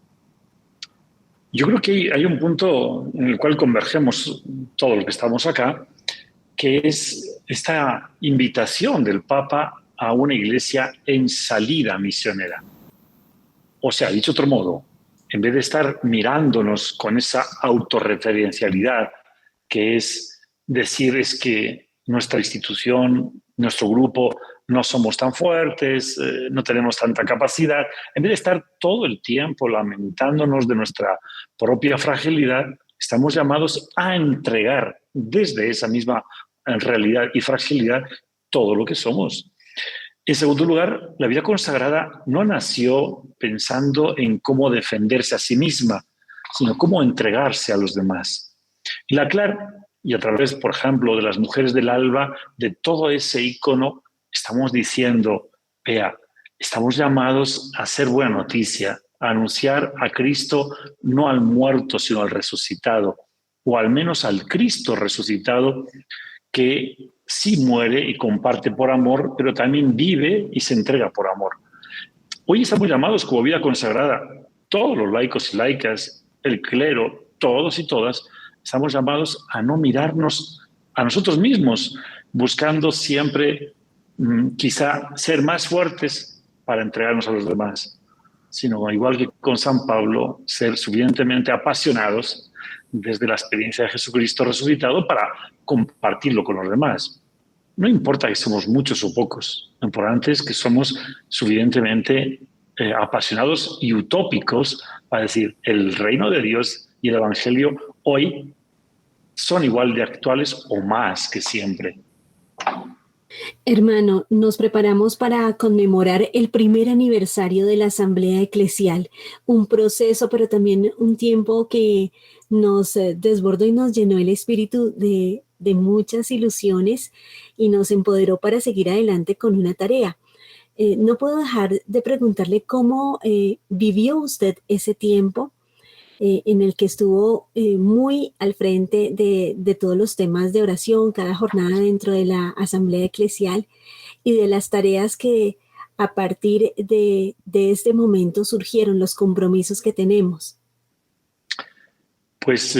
Yo creo que hay un punto en el cual convergemos todos los que estamos acá, que es esta invitación del Papa a una iglesia en salida misionera. O sea, dicho de otro modo, en vez de estar mirándonos con esa autorreferencialidad, que es decir es que nuestra institución, nuestro grupo, no somos tan fuertes, no tenemos tanta capacidad. En vez de estar todo el tiempo lamentándonos de nuestra propia fragilidad, estamos llamados a entregar desde esa misma realidad y fragilidad todo lo que somos. En segundo lugar, la vida consagrada no nació pensando en cómo defenderse a sí misma, sino cómo entregarse a los demás. Y la CLAR, y a través, por ejemplo, de las Mujeres del Alba, de todo ese ícono, estamos diciendo, vea, estamos llamados a hacer buena noticia, a anunciar a Cristo, no al muerto, sino al resucitado, o al menos al Cristo resucitado, que sí muere y comparte por amor, pero también vive y se entrega por amor. Hoy estamos llamados como vida consagrada, todos los laicos y laicas, el clero, todos y todas, estamos llamados a no mirarnos a nosotros mismos, buscando siempre quizá ser más fuertes para entregarnos a los demás, sino igual que con San Pablo, ser suficientemente apasionados desde la experiencia de Jesucristo resucitado para compartirlo con los demás. No importa que somos muchos o pocos, lo importante es que somos suficientemente apasionados y utópicos para decir el reino de Dios y el Evangelio hoy son igual de actuales o más que siempre. Hermano, nos preparamos para conmemorar el primer aniversario de la Asamblea Eclesial, un proceso, pero también un tiempo que nos desbordó y nos llenó el espíritu de muchas ilusiones y nos empoderó para seguir adelante con una tarea. No puedo dejar de preguntarle cómo vivió usted ese tiempo en el que estuvo muy al frente de todos los temas de oración, cada jornada dentro de la Asamblea Eclesial y de las tareas que a partir de este momento surgieron, los compromisos que tenemos. Pues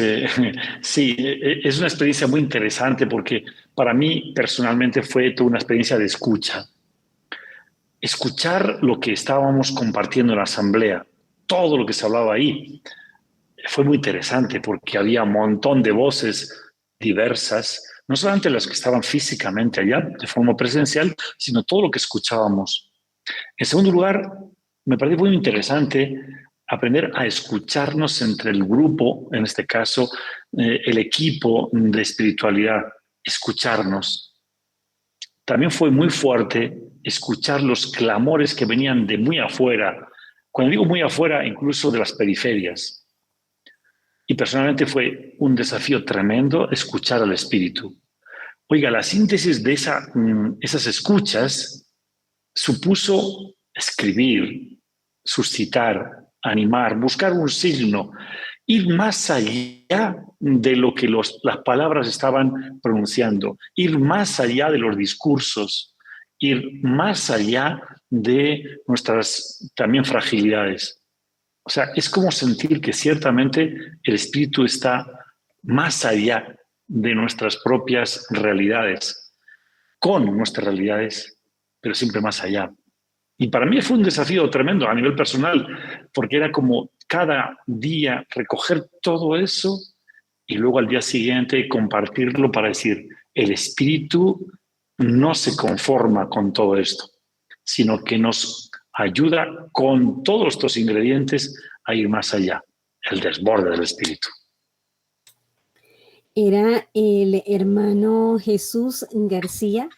sí, es una experiencia muy interesante porque para mí personalmente fue toda una experiencia de escucha. Escuchar lo que estábamos compartiendo en la asamblea, todo lo que se hablaba ahí, fue muy interesante porque había un montón de voces diversas, no solamente las que estaban físicamente allá de forma presencial, sino todo lo que escuchábamos. En segundo lugar, me pareció muy interesante aprender a escucharnos entre el grupo, en este caso, el equipo de espiritualidad, escucharnos. También fue muy fuerte escuchar los clamores que venían de muy afuera. Cuando digo muy afuera, incluso de las periferias. Y personalmente fue un desafío tremendo escuchar al Espíritu. Oiga, la síntesis de esas escuchas supuso escribir, suscitar, animar, buscar un signo, ir más allá de lo que las palabras estaban pronunciando, ir más allá de los discursos, ir más allá de nuestras también fragilidades. O sea, es como sentir que ciertamente el Espíritu está más allá de nuestras propias realidades, con nuestras realidades, pero siempre más allá. Y para mí fue un desafío tremendo a nivel personal, porque era como cada día recoger todo eso y luego al día siguiente compartirlo para decir, el Espíritu no se conforma con todo esto, sino que nos ayuda con todos estos ingredientes a ir más allá, el desborde del Espíritu. Era el hermano Jesús García,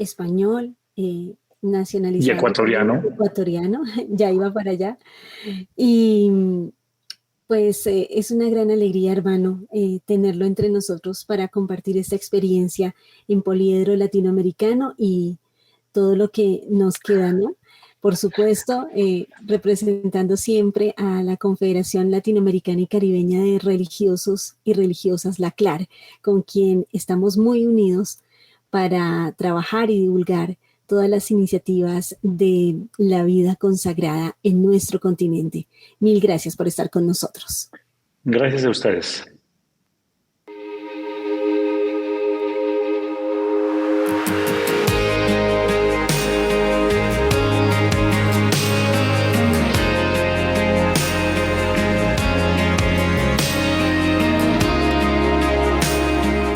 español, nacionalizado. Y ecuatoriano. Ecuatoriano, ya iba para allá. Y pues es una gran alegría, hermano, tenerlo entre nosotros para compartir esta experiencia en Poliedro Latinoamericano y todo lo que nos queda, ¿no? Por supuesto, representando siempre a la Confederación Latinoamericana y Caribeña de Religiosos y Religiosas, la CLAR, con quien estamos muy unidos para trabajar y divulgar todas las iniciativas de la vida consagrada en nuestro continente. Mil gracias por estar con nosotros. Gracias a ustedes.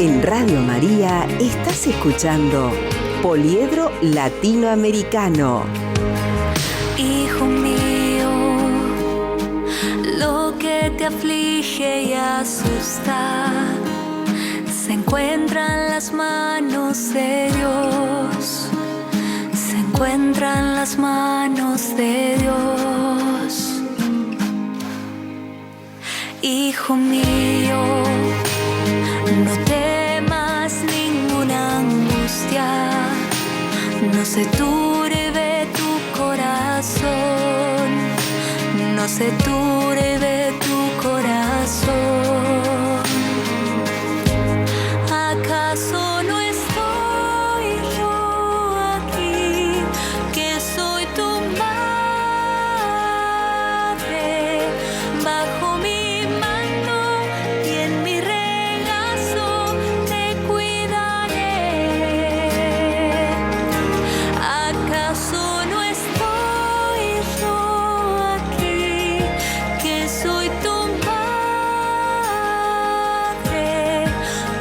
En Radio María estás escuchando Poliedro Latinoamericano. Hijo mío, lo que te aflige y asusta se encuentra en las manos de Dios. Se encuentra en las manos de Dios. Hijo mío, no temas ninguna angustia, no se turbe tu corazón, no se turbe tu corazón. ¿Acaso no estoy yo aquí, que soy tu madre, bajo mi mano y en mi regazo te cuidaré? ¿Acaso no estoy yo aquí, que soy tu madre?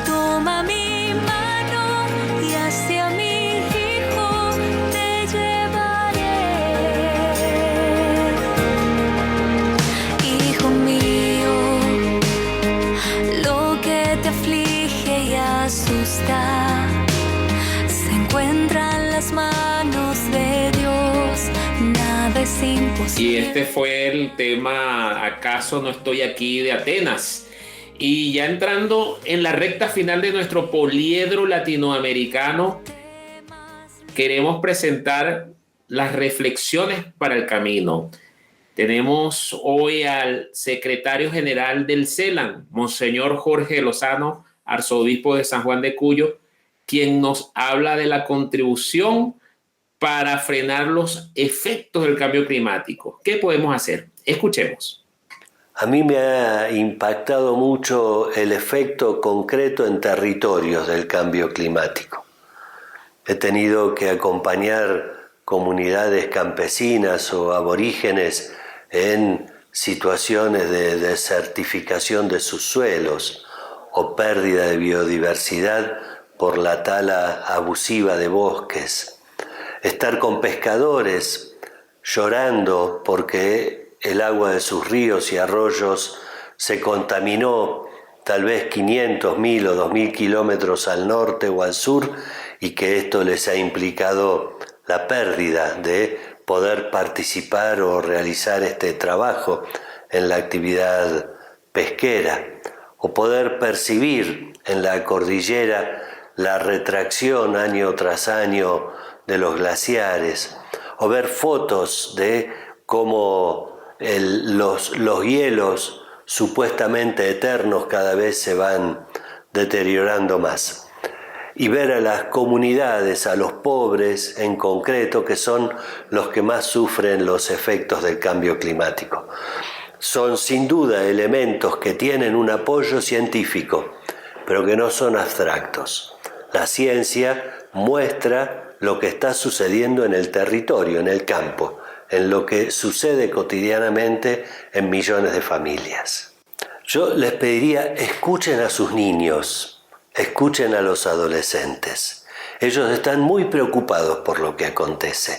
Toma mi mano y hacia mi hijo te llevaré. Y este fue el tema ¿Acaso no estoy aquí? De Atenas. Y ya entrando en la recta final de nuestro poliedro latinoamericano, queremos presentar las reflexiones para el camino. Tenemos hoy al secretario general del CELAM, Monseñor Jorge Lozano, arzobispo de San Juan de Cuyo, quien nos habla de la contribución para frenar los efectos del cambio climático. ¿Qué podemos hacer? Escuchemos. A mí me ha impactado mucho el efecto concreto en territorios del cambio climático. He tenido que acompañar comunidades campesinas o aborígenes en situaciones de desertificación de sus suelos o pérdida de biodiversidad por la tala abusiva de bosques. Estar con pescadores llorando porque el agua de sus ríos y arroyos se contaminó tal vez 500, 1000 o 2000 kilómetros al norte o al sur, y que esto les ha implicado la pérdida de poder participar o realizar este trabajo en la actividad pesquera, o poder percibir en la cordillera la retracción año tras año de los glaciares, o ver fotos de cómo los hielos supuestamente eternos cada vez se van deteriorando más. Y ver a las comunidades, a los pobres en concreto, que son los que más sufren los efectos del cambio climático. Son sin duda elementos que tienen un apoyo científico, pero que no son abstractos. La ciencia muestra lo que está sucediendo en el territorio, en el campo, en lo que sucede cotidianamente en millones de familias. Yo les pediría, escuchen a sus niños, escuchen a los adolescentes. Ellos están muy preocupados por lo que acontece.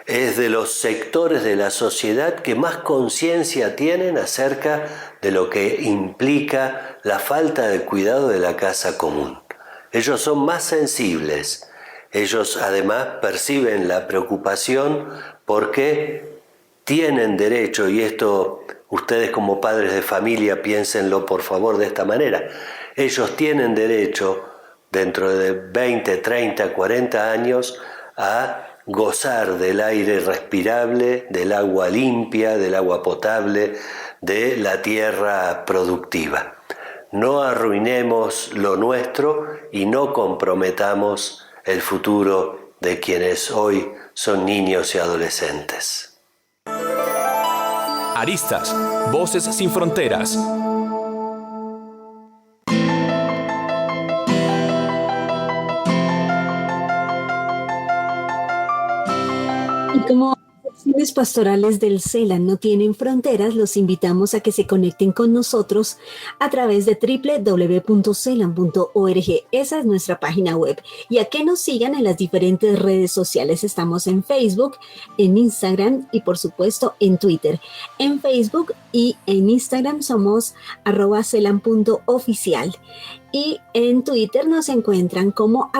Es de los sectores de la sociedad que más conciencia tienen acerca de lo que implica la falta de cuidado de la casa común. Ellos son más sensibles. Ellos además perciben la preocupación porque tienen derecho, y esto ustedes como padres de familia piénsenlo por favor de esta manera, ellos tienen derecho dentro de 20, 30, 40 años a gozar del aire respirable, del agua limpia, del agua potable, de la tierra productiva. No arruinemos lo nuestro y no comprometamos el futuro de quienes hoy son niños y adolescentes. Aristas, Voces sin Fronteras. Y como acciones pastorales del CELAM no tienen fronteras, los invitamos a que se conecten con nosotros a través de www.celam.org. Esa es nuestra página web. Y a que nos sigan en las diferentes redes sociales. Estamos en Facebook, en Instagram y por supuesto en Twitter. En Facebook y en Instagram somos @celam.oficial. Y en Twitter nos encuentran como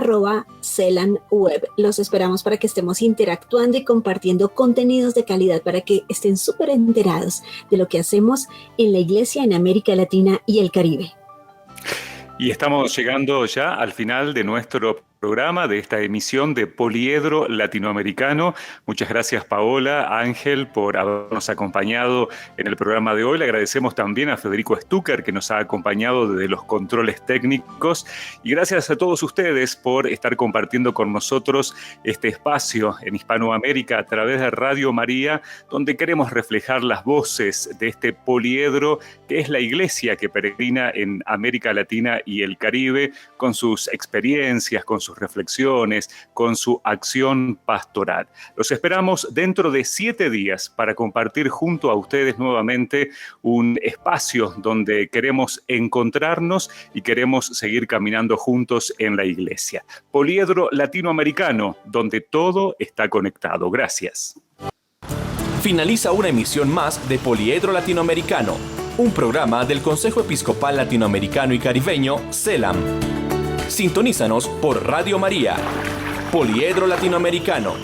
@CelamWeb. Los esperamos para que estemos interactuando y compartiendo contenidos de calidad para que estén súper enterados de lo que hacemos en la Iglesia en América Latina y el Caribe. Y estamos llegando ya al final de nuestro programa, de esta emisión de Poliedro Latinoamericano. Muchas gracias, Paola, Ángel, por habernos acompañado en el programa de hoy. Le agradecemos también a Federico Stucker, que nos ha acompañado desde los controles técnicos. Y gracias a todos ustedes por estar compartiendo con nosotros este espacio en Hispanoamérica a través de Radio María, donde queremos reflejar las voces de este poliedro que es la iglesia que peregrina en América Latina y el Caribe, con sus experiencias, con sus reflexiones, con su acción pastoral. Los esperamos dentro de 7 días para compartir junto a ustedes nuevamente un espacio donde queremos encontrarnos y queremos seguir caminando juntos en la iglesia. Poliedro Latinoamericano, donde todo está conectado. Gracias. Finaliza una emisión más de Poliedro Latinoamericano, un programa del Consejo Episcopal Latinoamericano y Caribeño, CELAM. Sintonízanos por Radio María. Poliedro Latinoamericano.